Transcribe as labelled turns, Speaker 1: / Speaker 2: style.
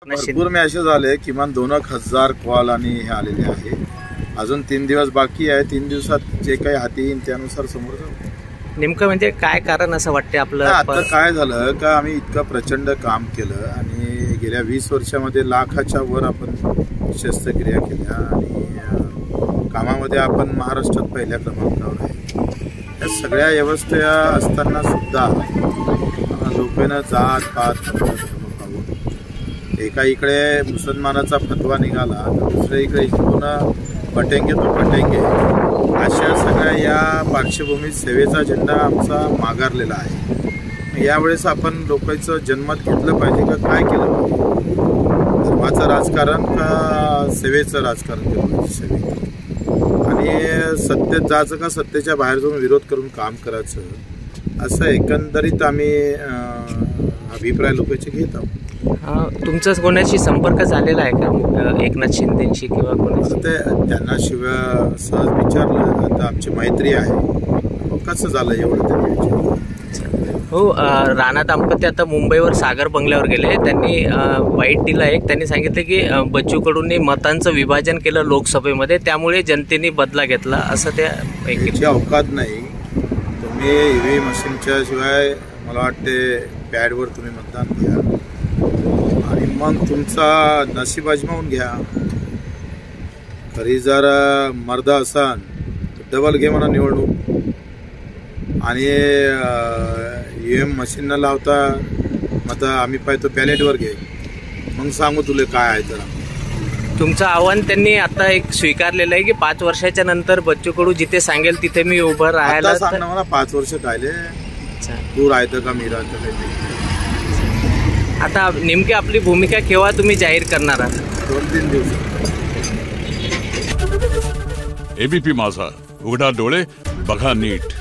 Speaker 1: भरपूर मॅसेज आले, किमान 2,000 कॉल आणि हे आलेले आहे। अजून 3 दिवस बाकी आहे। 3 दिवसात जे काही हाती येईल त्यानुसार समोर जाऊ।
Speaker 2: नेमकं म्हणजे काय कारण असं वाटते आपलं?
Speaker 1: आता काय झालं का आम्ही इतकं प्रचंड काम केलं आणि गेल्या 20 वर्षामध्ये लाखाच्या वर आपण शस्त्रक्रिया केल्या आणि कामामध्ये आपण महाराष्ट्रात पहिल्या क्रमांकावर आहे। या सगळ्या व्यवस्था असताना सुद्धा लोकांना जात पात एका इकडे मुसलमानाचा फतवा निघाला तर दुसऱ्या इकडे इकडून पटेंगे तो पटेंगे अशा सगळ्या या पार्श्वभूमीत सेवेचा झेंडा आमचा माघारलेला आहे। यावेळेस आपण लोकांचं जन्मात घेतलं पाहिजे का काय केलं पाहिजे? धर्माचं राजकारण का सेवेचं राजकारण केलं पाहिजे? सेवेचं आणि सत्तेत जायचं का सत्तेच्या बाहेर जाऊन विरोध करून काम करायचं, असं एकंदरीत आम्ही अभिप्राय लोकांचे घेत आहोत।
Speaker 2: तुमचा कोणाशी संपर्क झालेला आहे का एकनाथ शिंदेशी किंवा कोणाशी?
Speaker 1: ते त्यांना शिवाय सहज विचारलं, आता आमची मैत्री आहे, कसं झालं एवढं त्यांनी विचारलं।
Speaker 2: हो, राणा दाम्पत्य आता मुंबईवर सागर बंगल्यावर गेले। त्यांनी वाईट दिला एक, त्यांनी सांगितलं की बच्चू कडूंनी मतांचं विभाजन केलं लोकसभेमध्ये, त्यामुळे जनतेने बदला घेतला असं त्या
Speaker 1: याची अवकात नाही। तुम्ही ईव्ही मशीनच्या शिवाय मला वाटते पॅडवर तुम्ही मतदान घ्या आणि मग तुमचा नशीब आजमावून घ्या। खरी जर मर्द असन तर डबल घे म्हणा निवडणूक आणि ईव्हीएम मशीन न लावता मग आम्ही पाहतो बॅलेटवर घे, मग सांगू तुला काय आहे। तर
Speaker 2: तुमचं आव्हान त्यांनी आता एक स्वीकारलेलं आहे की 5 वर्षाच्या नंतर बच्चू कडू जिथे सांगेल तिथे मी उभं राहायला
Speaker 1: सांग ना मला। 5 वर्ष कायले तू राहतं का मी राहतं काय?
Speaker 2: आता नेमकी आपली भूमिका केव्हा तुम्ही जाहीर करणार आहात?
Speaker 1: 2-3 दिवसात।
Speaker 3: एबीपी माझा, उघडा डोळे बघा नीट।